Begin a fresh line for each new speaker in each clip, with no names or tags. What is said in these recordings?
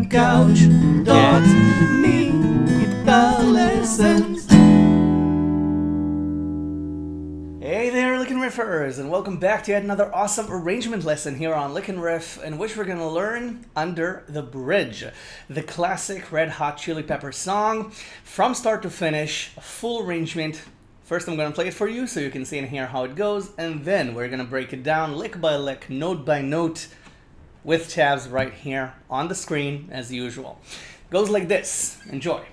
couch.me guitar lessons. Hey there, Licknriffers, and welcome back to yet another awesome arrangement lesson here on Licknriff, in which we're going to learn Under the Bridge, the classic Red Hot Chili Pepper song, from start to finish, a full arrangement. First I'm going to play it for you so you can see and hear how it goes, and then we're going to break it down lick by lick, note by note, with tabs right here on the screen as usual. It goes like this. Enjoy.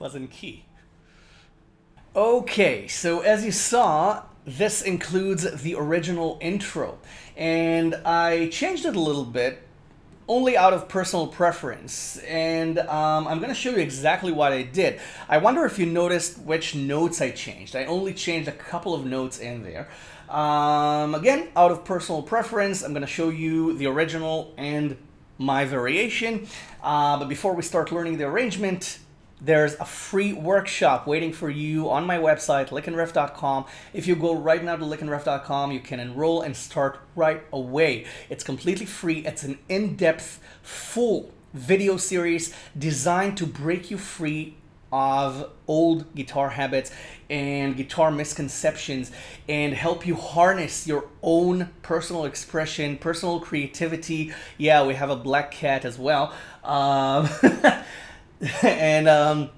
Wasn't key. Okay, so as you saw, this includes the original intro, and I changed it a little bit, only out of personal preference, and I'm going to show you exactly what I did. I wonder if you noticed which notes I changed. I only changed a couple of notes in there. Again, out of personal preference, I'm going to show you the original and my variation, but before we start learning the arrangement, there's a free workshop waiting for you on my website, licknriff.com. If you go right now to licknriff.com, you can enroll and start right away. It's completely free. It's an in-depth, full video series designed to break you free of old guitar habits and guitar misconceptions and help you harness your own personal expression, personal creativity. Yeah, we have a black cat as well. And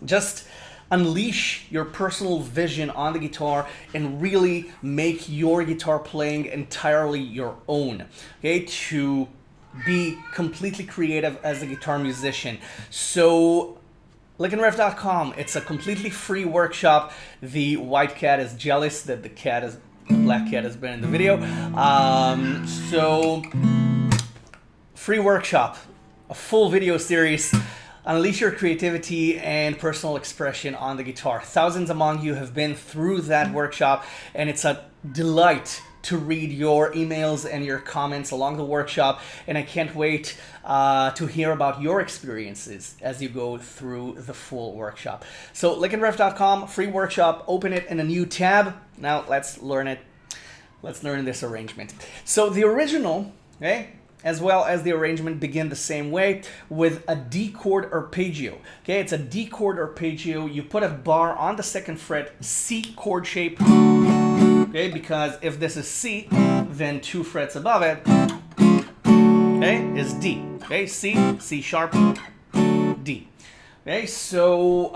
just unleash your personal vision on the guitar and really make your guitar playing entirely your own, okay, to be completely creative as a guitar musician. So Licknriff.com, it's a completely free workshop. The white cat is jealous that the black cat has been in the video. So free workshop, a full video series. Unleash your creativity and personal expression on the guitar. Thousands among you have been through that workshop, and it's a delight to read your emails and your comments along the workshop, and I can't wait to hear about your experiences as you go through the full workshop. So Licknriff.com, free workshop, open it in a new tab. Now let's learn it. Let's learn this arrangement. So the original, okay, as well as the arrangement begin the same way with a D chord arpeggio. Okay, it's a D chord arpeggio. You put a bar on the second fret, C chord shape. Okay, because if this is C, then 2 frets above it, okay, is D. Okay, C, C sharp, D. Okay, so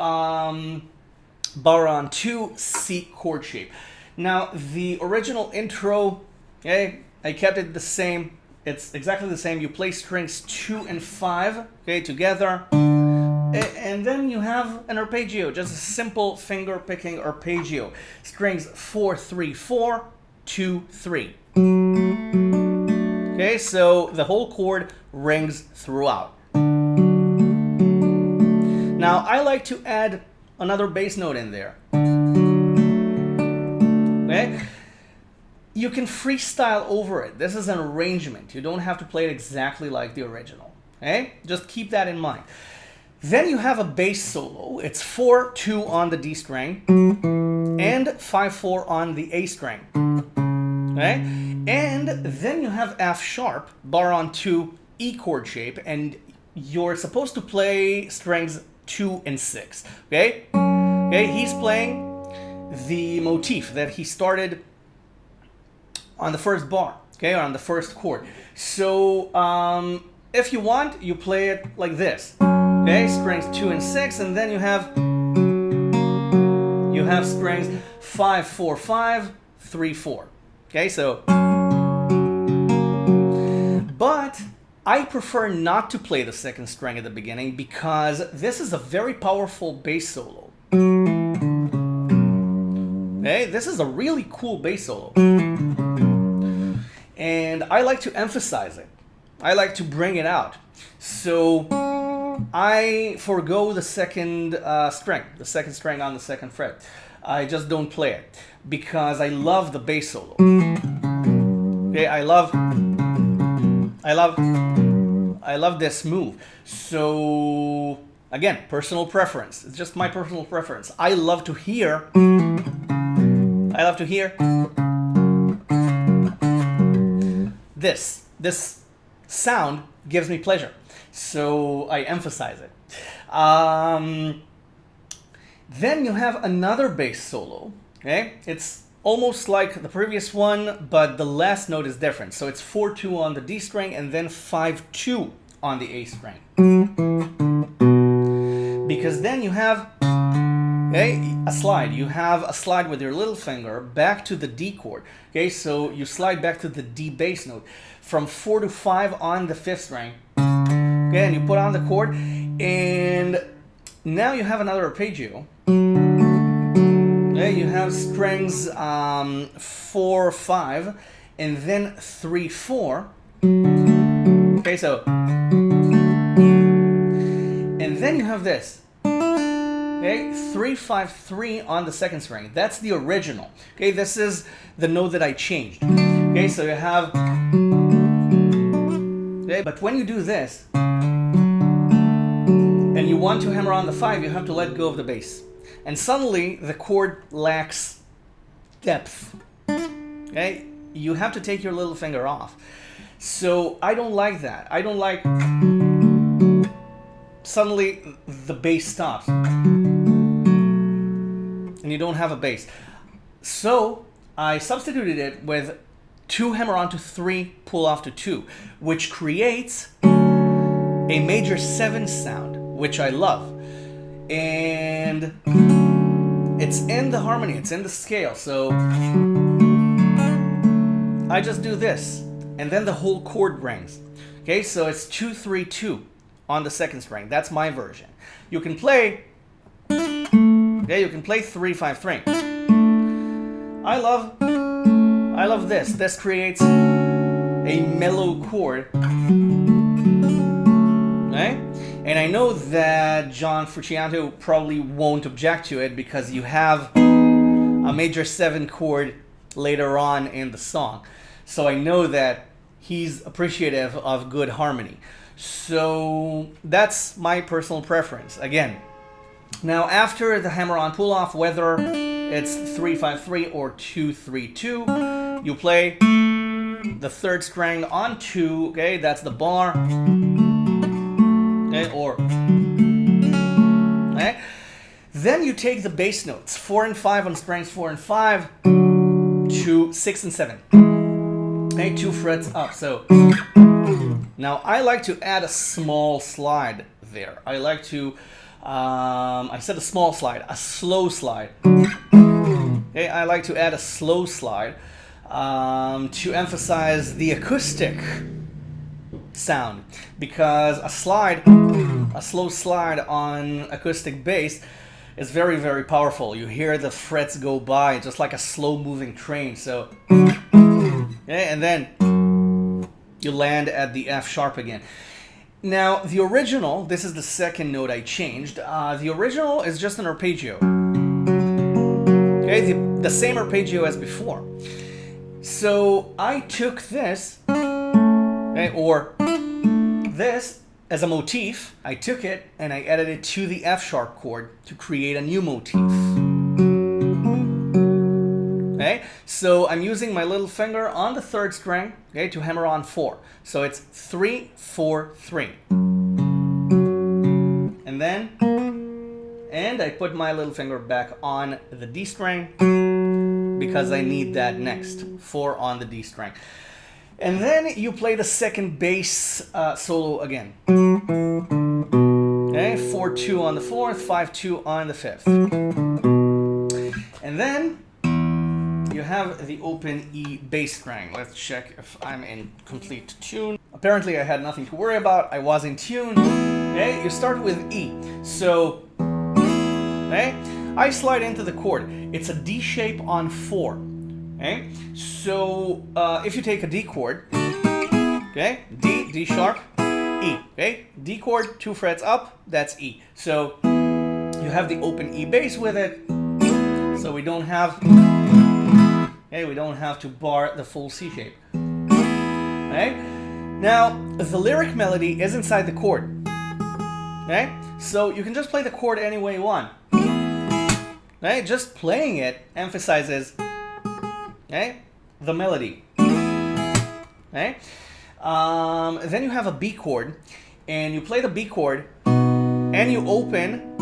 bar on 2, C chord shape. Now the original intro, okay, I kept it the same. It's exactly the same. You play strings 2 and 5, okay, together. And then you have an arpeggio, just a simple finger picking arpeggio. Strings 4, 3, 4, 2, 3. Okay, so the whole chord rings throughout. Now I like to add another bass note in there. Okay? You can freestyle over it. This is an arrangement. You don't have to play it exactly like the original. Okay? Just keep that in mind. Then you have a bass solo. It's 4-2 on the D string and 5-4 on the A string. Okay? And then you have F sharp, bar on 2, E chord shape, and you're supposed to play strings 2 and 6. Okay? Okay, he's playing the motif that he started on the first bar, okay, or on the first chord. So if you want, you play it like this, okay, strings 2 and 6, and then you have strings 5, 4, 5, 3, 4. Okay, so, but I prefer not to play the second string at the beginning because this is a very powerful bass solo. Okay, this is a really cool bass solo. And I like to emphasize it. I like to bring it out. So I forego the second string on the second fret. I just don't play it because I love the bass solo. Okay, I love this move. So again, personal preference. It's just my personal preference. I love to hear this sound gives me pleasure, so I emphasize it. Then you have another bass solo. Okay, it's almost like the previous one, but the last note is different. So it's 4-2 on the D string and then 5-2 on the A string. Because then you have a slide. You have a slide with your little finger back to the D chord. Okay, so you slide back to the D bass note from 4 to 5 on the 5th string. Okay, and you put on the chord, and now you have another arpeggio. Okay, you have strings 4, 5, and then 3, 4. Okay, so, and then you have this. Okay, 3, 5, 3 on the second string. That's the original. Okay, this is the note that I changed. Okay, so you have. Okay, but when you do this, and you want to hammer on the 5, you have to let go of the bass. And suddenly the chord lacks depth. Okay, you have to take your little finger off. So I don't like that. I don't like suddenly the bass stops. And you don't have a bass. So I substituted it with 2 hammer-on to 3, pull-off to 2, which creates a major 7 sound, which I love. And it's in the harmony, it's in the scale. So I just do this, and then the whole chord rings. Okay, so it's 2, 3, 2 on the second string. That's my version. You can play, okay, you can play 3, 5, 3. I love this. This creates a mellow chord. Okay? And I know that John Frusciante probably won't object to it because you have a major 7 chord later on in the song. So I know that he's appreciative of good harmony. So that's my personal preference. Again, now after the hammer-on pull-off, whether it's 3, 5, 3 or 2, 3, 2, you play the third string on 2, okay, that's the bar, okay, or, okay. Then you take the bass notes, 4 and 5 on strings 4 and 5, to 6 and 7, okay, 2 frets up. So now I like to add a small slide there. I like to, I said a small slide, a slow slide. Okay, I like to add a slow slide to emphasize the acoustic sound, because a slow slide on acoustic bass is very, very powerful. You hear the frets go by just like a slow moving train. So, okay, and then you land at the F sharp again. Now, the original, this is the second note I changed. The original is just an arpeggio. Okay, the same arpeggio as before. So I took this, okay, or this as a motif. I took it and I added it to the F sharp chord to create a new motif. Okay, so I'm using my little finger on the third string, okay, to hammer on 4. So it's 3, 4, 3. And then, and I put my little finger back on the D string because I need that next, 4 on the D string. And then you play the second bass solo again. Okay, 4, 2 on the 4th, 5, 2 on the 5th. And then you have the open E bass string. Let's check if I'm in complete tune. Apparently I had nothing to worry about. I was in tune. Okay, you start with E. So, okay, I slide into the chord. It's a D shape on 4. Okay, so if you take a D chord, okay, D, D sharp, E. Okay, D chord, 2 frets up, that's E. So you have the open E bass with it. So we don't have, okay, we don't have to bar the full C shape. Okay, now the lyric melody is inside the chord. Okay, so you can just play the chord any way you want. Okay, just playing it emphasizes, okay, the melody. Okay, then you have a B chord, and you play the B chord, and you open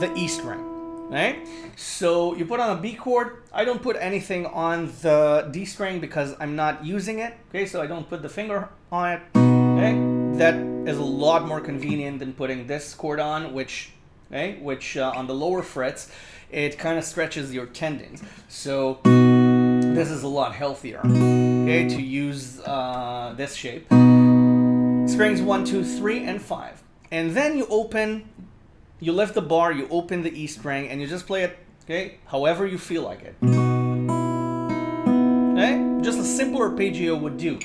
the E string. Okay, so you put on a B chord. I don't put anything on the D string because I'm not using it. Okay, so I don't put the finger on it. Okay, that is a lot more convenient than putting this chord on, which on the lower frets, it kind of stretches your tendons. So this is a lot healthier, okay, to use this shape. Strings 1, 2, 3, and 5. And then you lift the bar, you open the E string, and you just play it, okay, however you feel like it. Okay, just a simple arpeggio would do.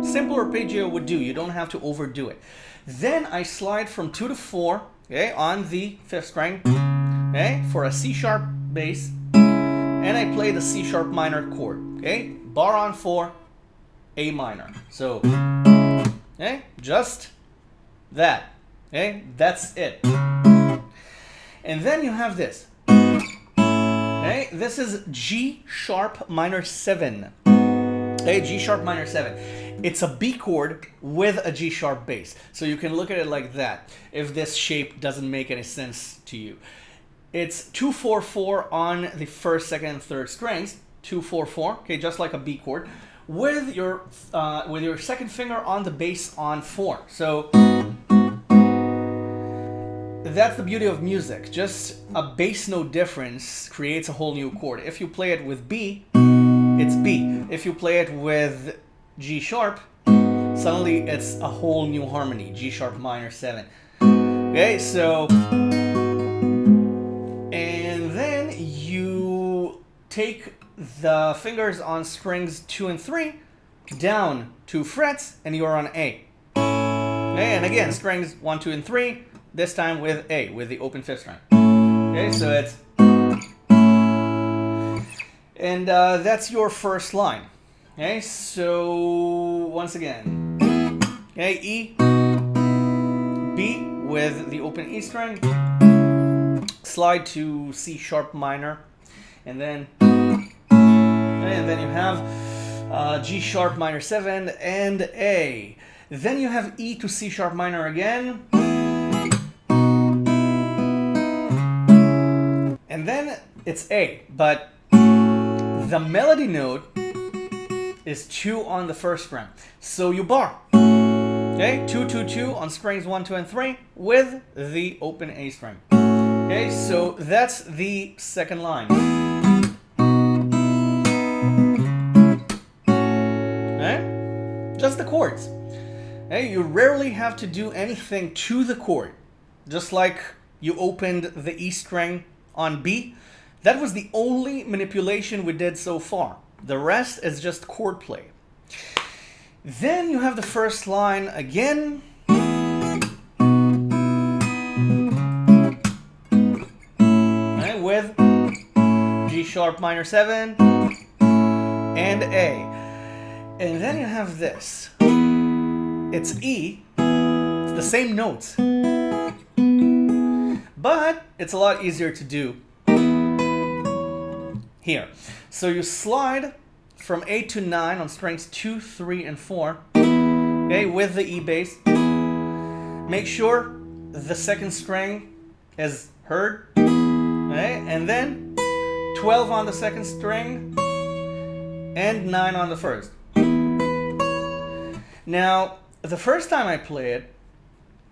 Simple arpeggio would do. You don't have to overdo it. Then I slide from 2 to 4, okay, on the 5th string, okay, for a C sharp bass, and I play the C sharp minor chord, okay, bar on 4, A minor. So, okay, just that, okay, that's it. And then you have this, okay, this is G sharp minor 7. Okay, G sharp minor 7. It's a B chord with a G sharp bass. So you can look at it like that if this shape doesn't make any sense to you. It's 2-4-4 on the first, second, and third strings. 2-4-4, okay, just like a B chord, with your second finger on the bass on 4. So that's the beauty of music. Just a bass note difference creates a whole new chord. If you play it with B, it's B. If you play it with G sharp, suddenly it's a whole new harmony. G sharp minor 7. Okay, so, and then you take the fingers on strings 2 and 3 down 2 frets, and you're on A. Okay, and again, strings 1, 2, and 3. This time with A, with the open 5th string. Okay, so it's, and that's your first line. Okay, so once again, okay, E, B with the open E string, slide to C sharp minor, and then you have G sharp minor 7 and A. Then you have E to C sharp minor again. And then it's A, but the melody note is 2 on the first string. So you bar. Okay, 2, 2, 2 on strings 1, 2, and 3 with the open A string. Okay, so that's the second line. Okay, just the chords. Okay, you rarely have to do anything to the chord. Just like you opened the E string on B, that was the only manipulation we did so far. The rest is just chord play. Then you have the first line again. Okay, with G sharp minor 7 and A. And then you have this. It's E. It's the same notes. But it's a lot easier to do here. So you slide from 8 to 9 on strings 2, 3, and 4, okay, with the E bass. Make sure the second string is heard, okay, and then 12 on the second string and 9 on the first. Now, the first time I play it,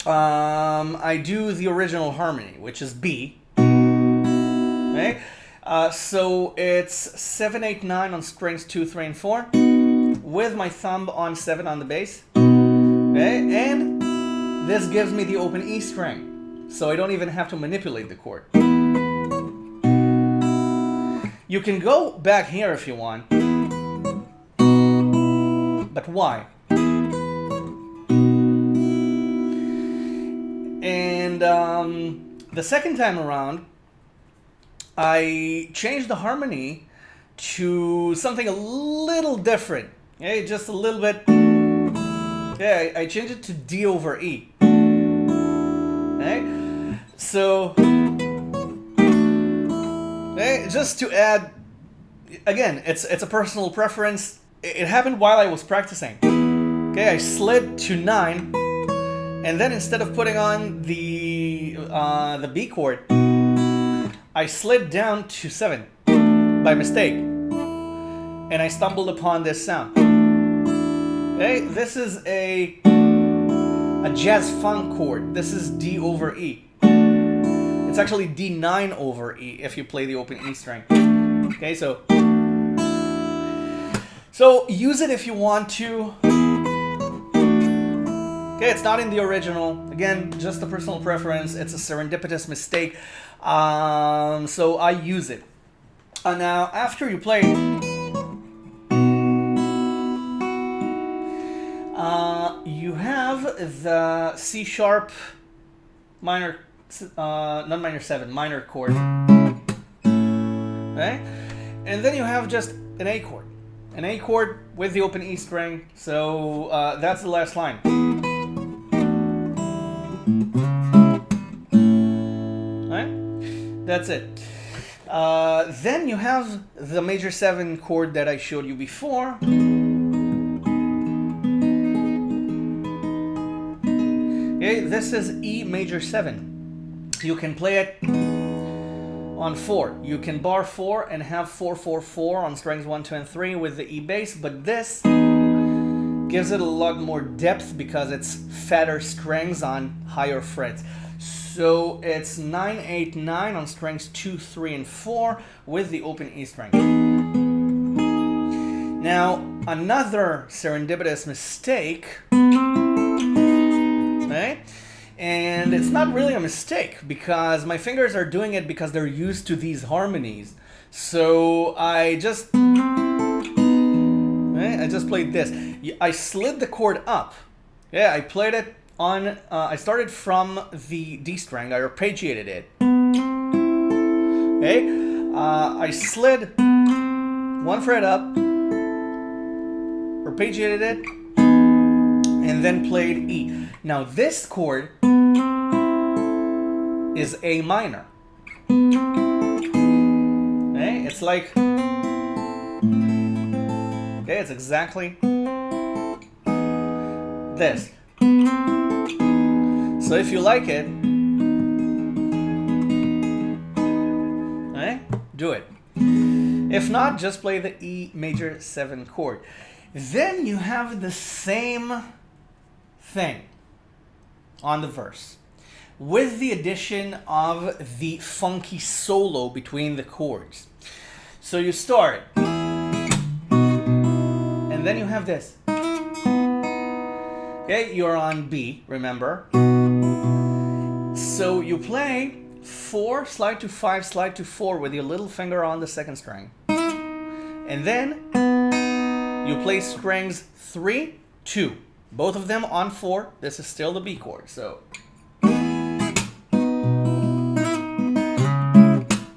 I do the original harmony, which is B. Okay, so it's 7, 8, 9 on strings 2, 3, and 4, with my thumb on 7 on the bass. Okay, and this gives me the open E string, so I don't even have to manipulate the chord. You can go back here if you want, but why? And the second time around, I changed the harmony to something a little different. Okay, just a little bit. Yeah, I changed it to D over E. Okay, so okay, just to add, again, it's a personal preference. It happened while I was practicing. Okay, I slid to 9. And then instead of putting on the B chord, I slid down to 7 by mistake, and I stumbled upon this sound. Okay, this is a jazz funk chord. This is D over E. It's actually D9 over E if you play the open E string. Okay, so use it if you want to. Okay, it's not in the original. Again, just a personal preference. It's a serendipitous mistake. So I use it. Now, after you play, you have the C sharp minor, not minor 7, minor chord. Okay? And then you have just an A chord. An A chord with the open E string. So that's the last line. That's it. Then you have the major 7 chord that I showed you before. Okay, this is E major 7. You can play it on 4. You can bar 4 and have 4-4-4 on strings 1, 2, and 3 with the E bass, but this gives it a lot more depth because it's fatter strings on higher frets. So it's 9-8-9 on strings 2, 3, and 4 with the open E string. Now, another serendipitous mistake, okay? And it's not really a mistake because my fingers are doing it because they're used to these harmonies. So I just played this. I slid the chord up. Yeah, I played it on, I started from the D string. I arpeggiated it. Okay, I slid one fret up, arpeggiated it, and then played E. Now this chord is A minor. Okay, it's like, okay, it's exactly this. So if you like it, okay, do it. If not, just play the E major 7 chord. Then you have the same thing on the verse with the addition of the funky solo between the chords. So you start, and then you have this. Okay, you're on B, remember? So you play 4, slide to 5, slide to 4 with your little finger on the second string. And then you play strings 3, 2. Both of them on 4. This is still the B chord. So,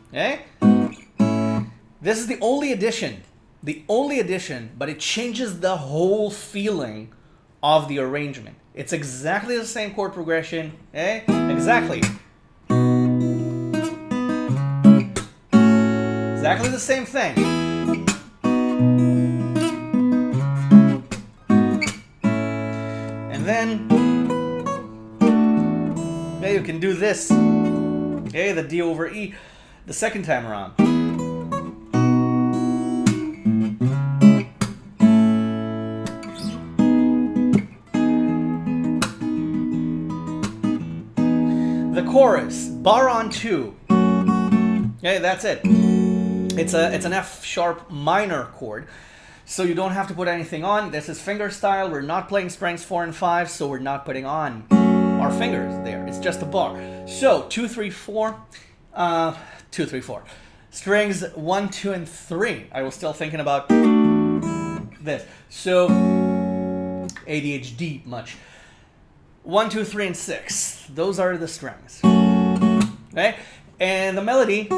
okay? This is the only addition. The only addition, but it changes the whole feeling of the arrangement. It's exactly the same chord progression. Okay? Exactly. Exactly the same thing. And then, okay, you can do this. Okay, the D over E the second time around. The chorus, bar on 2. Okay, that's it. It's an F sharp minor chord, so you don't have to put anything on. This is fingerstyle. We're not playing strings 4 and 5, so we're not putting on our fingers there. It's just a bar. So 2, 3, 4, 2, 3, 4. Strings 1, 2, and 3. I was still thinking about this. So ADHD much. 1, 2, 3, and 6. Those are the strings. Okay? And the melody,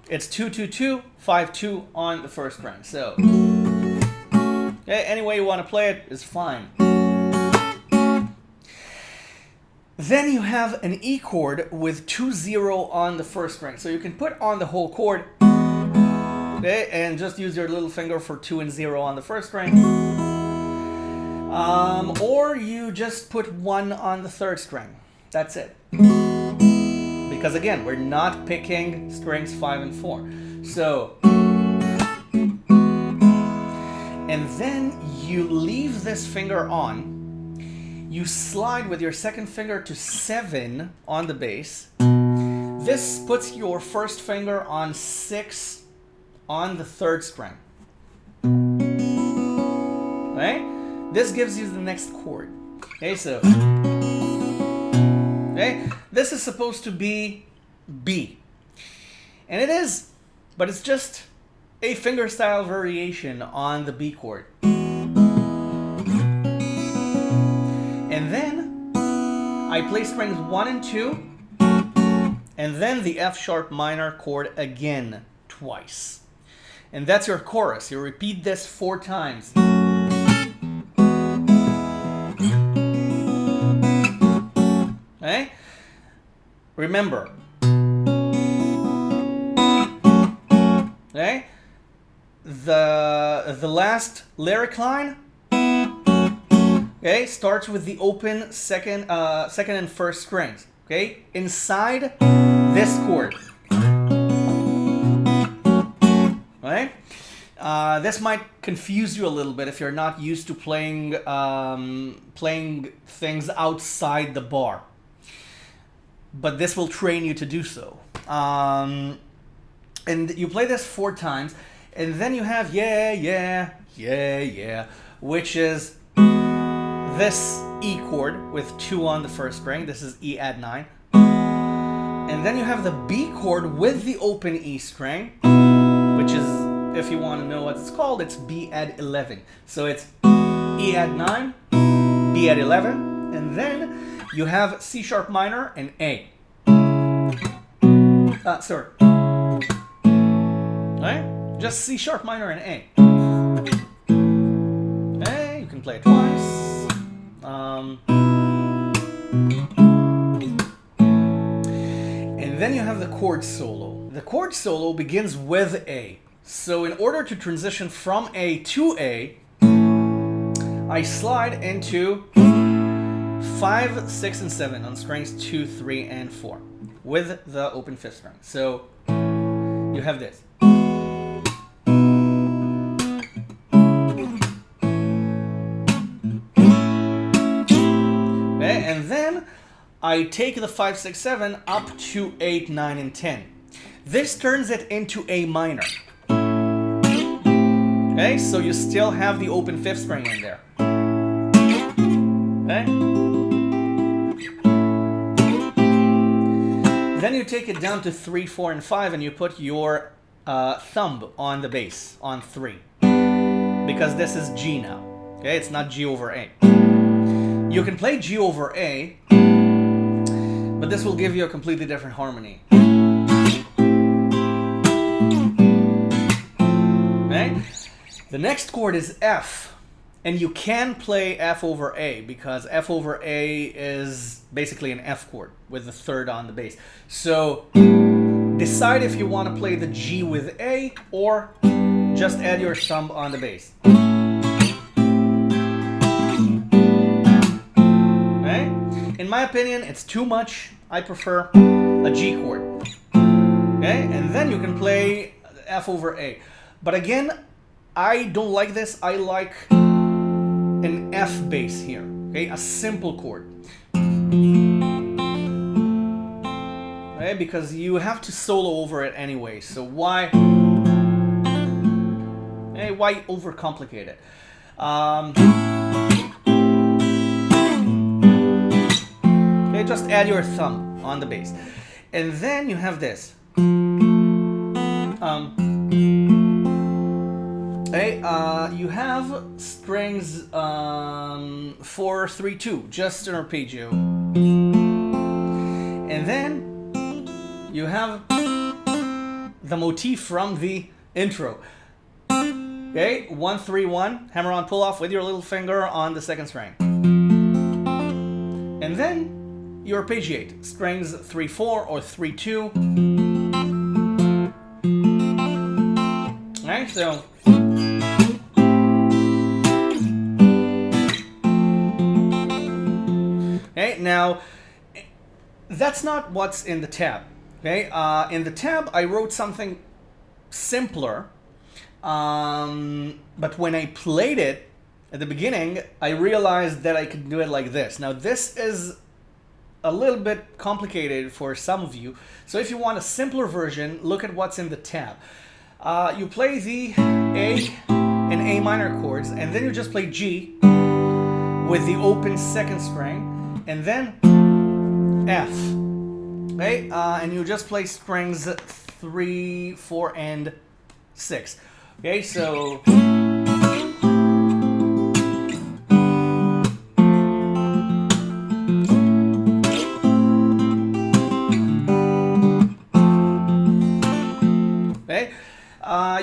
it's 2, 2, 2, 5, 2 on the first string. So, okay, any way you want to play it is fine. Then you have an E chord with 2, 0 on the first string. So you can put on the whole chord, okay, and just use your little finger for 2 and 0 on the first string. Or you just put 1 on the third string. That's it. Because again, we're not picking strings 5 and 4. So, and then you leave this finger on. You slide with your second finger to 7 on the bass. This puts your first finger on 6 on the third string. Right? This gives you the next chord. Okay, so, okay, this is supposed to be B. And it is, but it's just a fingerstyle variation on the B chord. And then I play strings 1 and 2, and then the F sharp minor chord again twice. And that's your chorus. You repeat this 4 times. Okay? Remember. Okay? The last lyric line, okay, starts with the open second and first strings, okay, inside this chord. Right? This might confuse you a little bit if you're not used to playing things outside the bar, but this will train you to do so. And you play this 4 times, and then you have yeah, yeah, yeah, yeah, which is this E chord with 2 on the first string. This is E add 9. And then you have the B chord with the open E string, which is, if you want to know what it's called, it's B add 11. So it's E add 9, B add 11, and then you have C sharp minor and A. Sorry. Right? Just C sharp minor and A. Okay, you can play it twice. And then you have the chord solo. The chord solo begins with A. So in order to transition from A to A, I slide into 5, 6, and 7 on strings 2, 3, and 4 with the open 5th string. So you have this. Okay, and then I take the 5, 6, 7 up to 8, 9, and 10. This turns it into A minor. Okay, so you still have the open 5th string in there. Okay? Then you take it down to 3, 4, and 5, and you put your thumb on the bass, on 3. Because this is G now. Okay, it's not G over A. You can play G over A, but this will give you a completely different harmony. Okay? The next chord is F, and you can play F over A because F over A is basically an F chord with the 3rd on the bass. So decide if you want to play the G with A or just add your thumb on the bass. Okay? In my opinion, it's too much. I prefer a G chord. Okay? And then you can play F over A. But again, I don't like this. I like an F bass here, okay? A simple chord. Okay? Because you have to solo over it anyway, so why overcomplicate it? Okay, just add your thumb on the bass. And then you have this. Okay, you have strings 4, 3, 2, just an arpeggio. And then you have the motif from the intro. Okay, 1, 3, 1, hammer on pull off with your little finger on the 2nd string. And then you arpeggiate strings 3, 4 or 3, 2. Alright, so okay, now that's not what's in the tab. Okay, in the tab I wrote something simpler, but when I played it at the beginning, I realized that I could do it like this. Now this is a little bit complicated for some of you, so if you want a simpler version, look at what's in the tab. You play the A and A minor chords, and then you just play G with the open 2nd string, and then F. Okay, and you just play strings 3, 4, and 6. Okay, so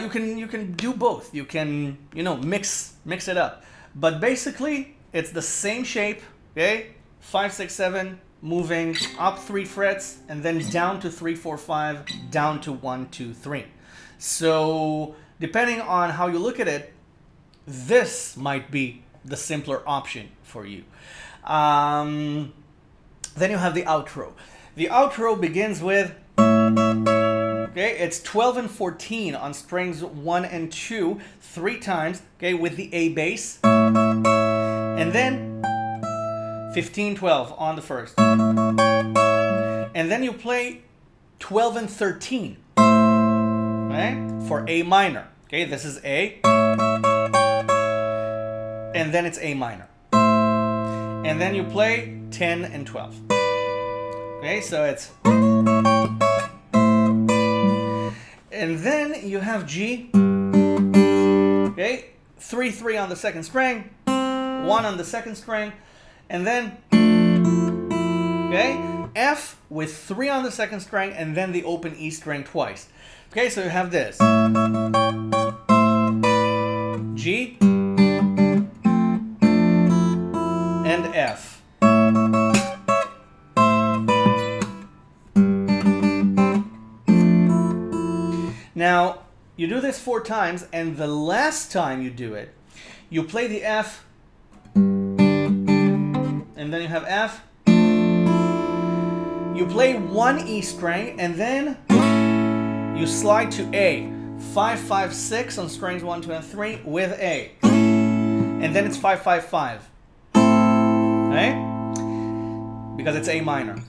okay, you can do both. You can mix it up, but basically it's the same shape. Okay, 5, 6, 7. Moving up 3 frets and then down to 3, 4, 5, down to 1, 2, 3. So depending on how you look at it, this might be the simpler option for you. Then you have the outro. The outro begins with, okay, it's 12 and 14 on strings 1 and 2, 3 times, okay, with the A bass. And then 15, 12 on the first. And then you play 12 and 13, okay, for A minor. Okay, this is A. And then it's A minor. And then you play 10 and 12. Okay, so it's... And then you have G. Okay, 3, 3 on the second string, 1 on the second string, and then, okay, F with 3 on the second string, and then the open E string twice. Okay, so you have this. G and F. Now, you do this 4 times, and the last time you do it, you play the F, and then you have F. You play 1 E string, and then you slide to A. 5, 5, 6 on strings 1, 2, and 3 with A. And then it's 5, 5, 5. Okay? Because it's A minor.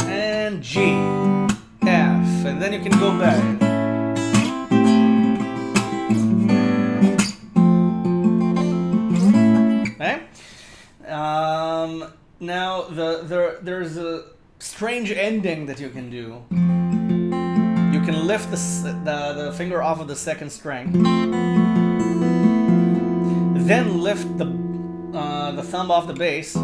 And G. F, and then you can go back. Okay? Now there's a strange ending that you can do. You can lift the finger off of the second string, then lift the thumb off the bass.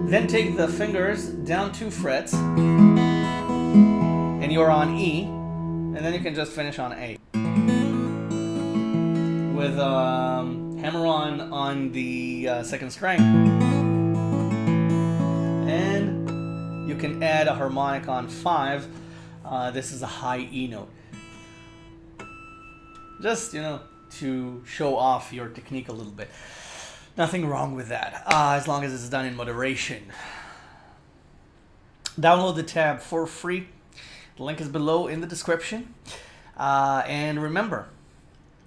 Then take the fingers down 2 frets, and you're on E, and then you can just finish on A. With hammer-on the second string. And you can add a harmonic on 5. This is a high E note. Just, you know, to show off your technique a little bit. Nothing wrong with that, as long as it's done in moderation. Download the tab for free. The link is below in the description. And remember,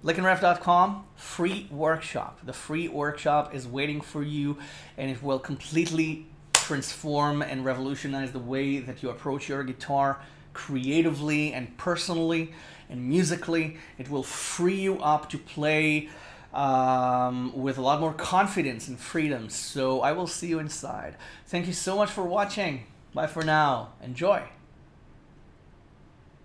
Licknriff.com, free workshop. The free workshop is waiting for you, and it will completely transform and revolutionize the way that you approach your guitar creatively and personally and musically. It will free you up to play with a lot more confidence and freedom. So I will see you inside. Thank you so much for watching. Bye for now. Enjoy.